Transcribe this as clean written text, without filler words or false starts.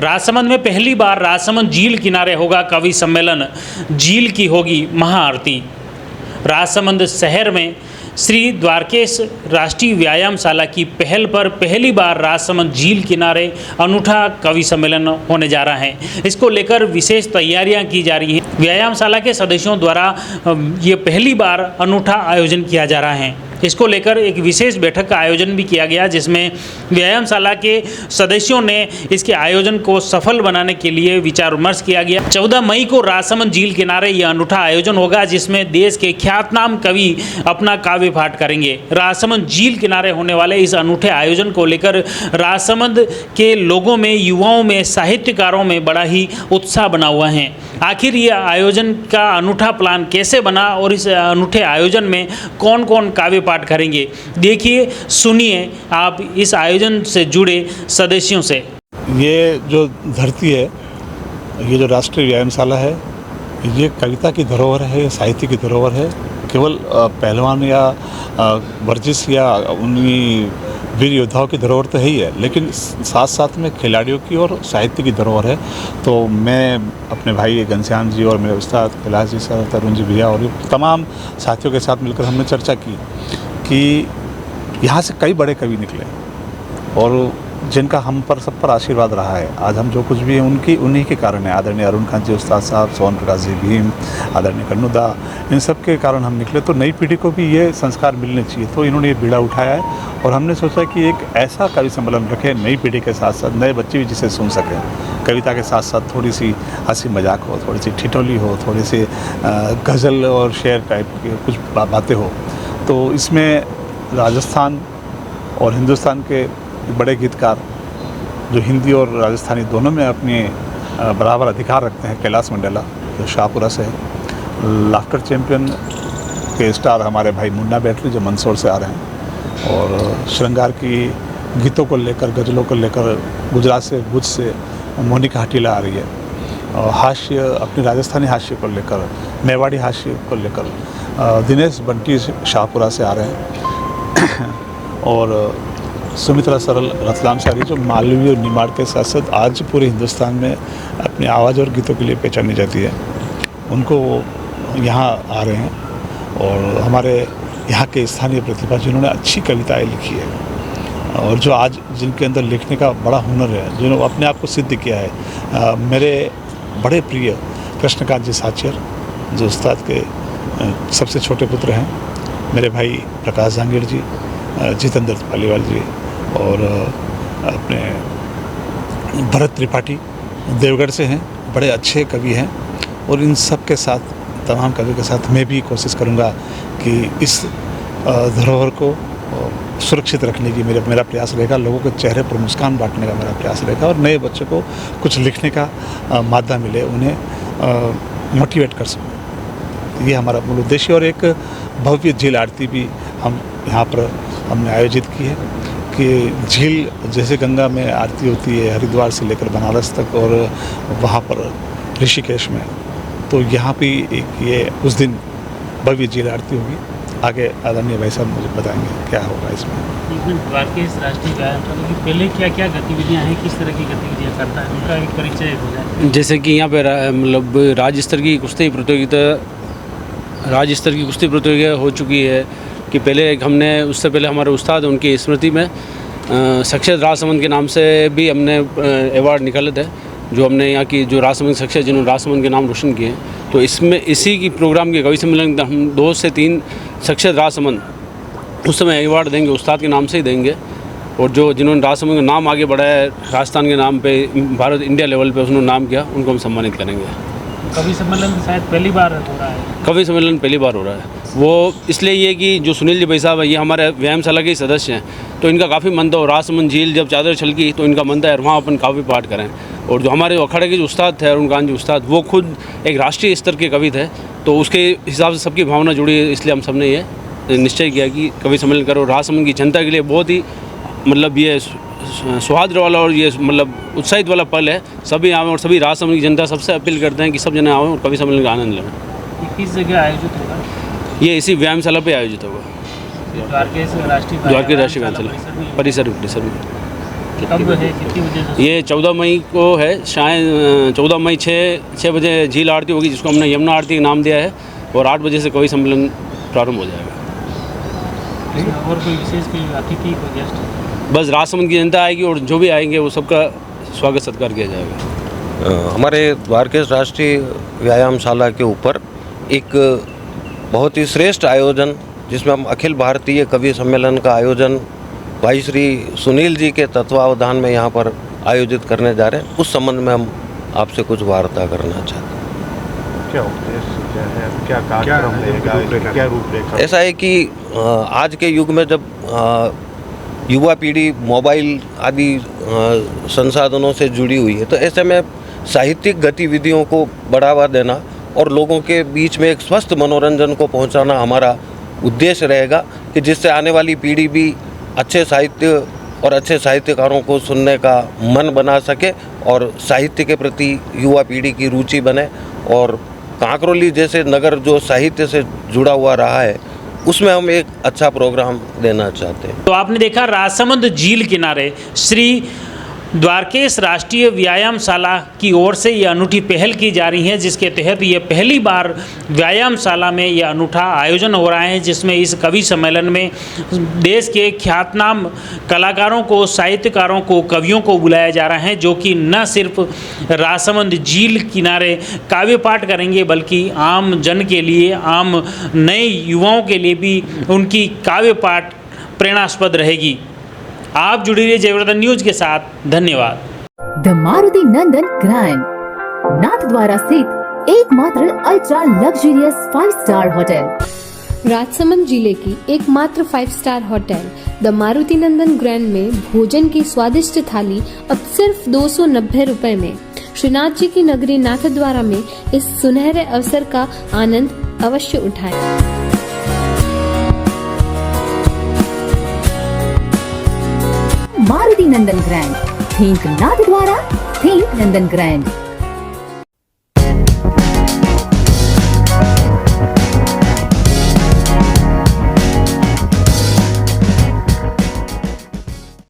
राजसमंद में पहली बार राजसमंद झील किनारे होगा कवि सम्मेलन, झील की होगी महाआरती। राजसमंद शहर में श्री द्वारकेश राष्ट्रीय व्यायामशाला की पहल पर पहली बार राजसमंद झील किनारे अनूठा कवि सम्मेलन होने जा रहा है। इसको लेकर विशेष तैयारियां की जा रही हैं। व्यायामशाला के सदस्यों द्वारा ये पहली बार अनूठा आयोजन किया जा रहा है। इसको लेकर एक विशेष बैठक का आयोजन भी किया गया, जिसमें व्यायामशाला के सदस्यों ने इसके आयोजन को सफल बनाने के लिए विचार विमर्श किया गया। 14 मई को राजसमंद झील किनारे यह अनूठा आयोजन होगा, जिसमें देश के ख्यातनाम कवि अपना काव्य पाठ करेंगे। राजसमंद झील किनारे होने वाले इस अनूठे आयोजन को लेकर राजसमंद के लोगों में, युवाओं में, साहित्यकारों में बड़ा ही उत्साह बना हुआ है। आखिर ये आयोजन का अनूठा प्लान कैसे बना और इस अनूठे आयोजन में कौन कौन काव्य पाठ करेंगे, देखिए, सुनिए आप इस आयोजन से जुड़े सदस्यों से। ये जो धरती है, ये जो राष्ट्रीय व्यायामशाला है, ये कविता की धरोहर है, ये साहित्य की धरोहर है। केवल पहलवान या वर्जिश या उन्हीं वीर योद्धाओं की धरोहर तो है ही है, लेकिन साथ साथ में खिलाड़ियों की और साहित्य की धरोहर है। तो मैं अपने भाई घनश्याम जी और मेरे उस्ताद कैलाश जी सर, तरुण जी भैया और तमाम साथियों के साथ मिलकर हमने चर्चा की कि यहाँ से कई बड़े कवि निकले और जिनका हम पर सब पर आशीर्वाद रहा है। आज हम जो कुछ भी हैं उन्हीं के कारण है। आदरणीय अरुण कांत जी उस्ताद साहब, सोहन प्रकाश जी भीम, आदरणीय कन्नुदा, इन सब के कारण हम निकले। तो नई पीढ़ी को भी ये संस्कार मिलने चाहिए, तो इन्होंने ये बीड़ा उठाया है और हमने सोचा कि एक ऐसा कवि सम्मेलन रखें नई पीढ़ी के साथ साथ नए बच्चे भी जिसे सुन सकें। कविता के साथ साथ थोड़ी सी हंसी मजाक हो, थोड़ी सी ठिठोली हो, थोड़ी सी गज़ल और शेर टाइप की कुछ बातें हो। तो इसमें राजस्थान और हिंदुस्तान के बड़े गीतकार जो हिंदी और राजस्थानी दोनों में अपने बराबर अधिकार रखते हैं, कैलाश मंडेला जो शाहपुरा से है, लाफ्टर चैम्पियन के स्टार हमारे भाई मुन्ना बैटरी जो मंदसौर से आ रहे हैं, और श्रृंगार की गीतों को लेकर, गज़लों को लेकर गुजरात से, भुज से मोनिका हटीला आ रही है, और हास्य अपनी राजस्थानी हास्य को लेकर, मेवाड़ी हास्य को लेकर दिनेश बंटी शाहपुरा से आ रहे हैं, और सुमित्रा सरल रतलाम से आ रही है, जो मालवी और निमाड़ के साथ साथ आज पूरे हिंदुस्तान में अपनी आवाज़ और गीतों के लिए पहचानी जाती है। उनको यहाँ आ रहे हैं, और हमारे यहाँ के स्थानीय प्रतिभा जिन्होंने अच्छी कविताएं लिखी है और जो आज जिनके अंदर लिखने का बड़ा हुनर है, जिन्होंने अपने आप को सिद्ध किया है। मेरे बड़े प्रिय कृष्णकांत जी साचियर जो उस्ताद के सबसे छोटे पुत्र हैं, मेरे भाई प्रकाश जांगीर जी, जितेंद्र पालीवाल जी और अपने भरत त्रिपाठी देवगढ़ से हैं, बड़े अच्छे कवि हैं। और इन सब के साथ, तमाम कवियों के साथ मैं भी कोशिश करूंगा कि इस धरोहर को सुरक्षित रखने की मेरा प्रयास रहेगा। लोगों के चेहरे पर मुस्कान बांटने का मेरा प्रयास रहेगा और नए बच्चों को कुछ लिखने का माध्यम मिले, उन्हें मोटिवेट कर सकूँ। ये हमारा मूल उद्देश्य। और एक भव्य झील आरती भी हम यहाँ पर हमने आयोजित की है कि झील जैसे गंगा में आरती होती है हरिद्वार से लेकर बनारस तक और वहाँ पर ऋषिकेश में, तो यहाँ भी एक ये उस दिन भव्य झील आरती होगी। आगे आदरणीय भाई साहब मुझे बताएंगे क्या होगा इसमें। द्वारकेश राष्ट्रीय व्यायामशाला की पहले क्या क्या गतिविधियाँ हैं, किस तरह की गतिविधियाँ करता है, उनका एक परिचय हो जाए। जैसे कि यहाँ पे मतलब राज्य स्तर की कुश्ती प्रतियोगिता हो चुकी है कि पहले हमने, उससे पहले हमारे उस्ताद उनकी स्मृति में शख्सियत राजसमंद के नाम से भी हमने अवार्ड निकाले थे, जो हमने यहाँ की जो राजसमंद शख्सियत जिन्होंने राजसमंद के नाम रोशन किए। तो इसमें इसी की प्रोग्राम के कवि सम्मेलन हम 2 से 3 शख्सियत राजसमंद उस समय अवार्ड देंगे, उस्ताद के नाम से ही देंगे। और जो जिन्होंने राजसमंद का नाम आगे बढ़ाया है, राजस्थान के नाम पे, भारत इंडिया लेवल पे उन्होंने नाम किया, उनको हम सम्मानित करेंगे। कवि सम्मेलन शायद पहली बार हो रहा है। कवि सम्मेलन पहली बार हो रहा है। वो इसलिए ये कि जो सुनील जी भाई साहब है, ये हमारे व्यायामशाला के सदस्य हैं, तो इनका काफ़ी मन था। और राजसमंद झील जब चादर छलकी तो इनका मन था वहाँ अपन काव्य पाठ करें। और जो हमारे अखाड़े के जो उस्ताद थे अरुण कांत जी उस्ताद, वो खुद एक राष्ट्रीय स्तर के कवि थे, तो उसके हिसाब से सबकी भावना जुड़ी है। इसलिए हम सब ने ये निश्चय किया कि कवि सम्मेलन करो। राजसमंद की जनता के लिए बहुत ही मतलब ये सौहार्द वाला और ये मतलब उत्साहित वाला पल है। सभी आएँ और सभी राजसमंद की जनता सबसे अपील करते हैं कि सब जने आएँ और कवि सम्मेलन का आनंद लें। किस जगह आयोजित होगा? ये इसी व्यायामशाला पे आयोजित होगा, द्वारकेश राष्ट्रीय व्यायामशाला परिसर में। कब है, कितनी बजे से? ये 14 मई को है, शायद 14 मई 6 बजे झील आरती होगी, जिसको हमने यमुना आरती का नाम दिया है, और 8 बजे से कवि सम्मेलन प्रारंभ हो जाएगा। और कोई विशेष कोई अतिथि कोई गेस्ट? बस राजसमंद की जनता आएगी और जो भी आएंगे वो सबका स्वागत सत्कार किया जाएगा। हमारे द्वारकेश राष्ट्रीय व्यायामशाला के ऊपर एक बहुत ही श्रेष्ठ आयोजन, जिसमें हम अखिल भारतीय कवि सम्मेलन का आयोजन भाई श्री सुनील जी के तत्वावधान में यहाँ पर आयोजित करने जा रहे हैं, उस संबंध में हम आपसे कुछ वार्ता करना चाहते हैं। क्या उद्देश्य क्या है, क्या कार्यक्रम रहेगा, क्या रूपरेखा? ऐसा है कि आज के युग में जब युवा पीढ़ी मोबाइल आदि संसाधनों से जुड़ी हुई है, तो ऐसे में साहित्यिक गतिविधियों को बढ़ावा देना और लोगों के बीच में एक स्वस्थ मनोरंजन को पहुंचाना हमारा उद्देश्य रहेगा, कि जिससे आने वाली पीढ़ी भी अच्छे साहित्य और अच्छे साहित्यकारों को सुनने का मन बना सके और साहित्य के प्रति युवा पीढ़ी की रुचि बने। और कांकरोली जैसे नगर जो साहित्य से जुड़ा हुआ रहा है, उसमें हम एक अच्छा प्रोग्राम देना चाहते हैं। तो आपने देखा राजसमंद झील किनारे श्री द्वारकेश राष्ट्रीय व्यायामशाला की ओर से ये अनूठी पहल की जा रही है, जिसके तहत ये पहली बार व्यायामशाला में ये अनूठा आयोजन हो रहा है, जिसमें इस कवि सम्मेलन में देश के ख्यातनाम कलाकारों को, साहित्यकारों को, कवियों को बुलाया जा रहा है, जो कि न सिर्फ राजसमंद झील किनारे काव्य पाठ करेंगे, बल्कि आम जन के लिए, आम नए युवाओं के लिए भी उनकी काव्य पाठ प्रेरणास्पद रहेगी। आप जुड़ी रहिए जयवर्धन न्यूज के साथ। धन्यवाद। The Maruti Nandan grand Nathdwara स्थित एकमात्र ultra luxurious 5 star hotel. Rajsamand जिले की एकमात्र 5 star hotel the Maruti Nandan grand में भोजन की स्वादिष्ट थाली अब सिर्फ 290 रुपए में। श्रीनाथ जी की नगरी नाथद्वारा में इस सुनहरे अवसर का आनंद अवश्य उठाएं। मारुति नंदन ग्रैंड, थिंक नाथद्वारा, थिंक नंदन ग्रैंड।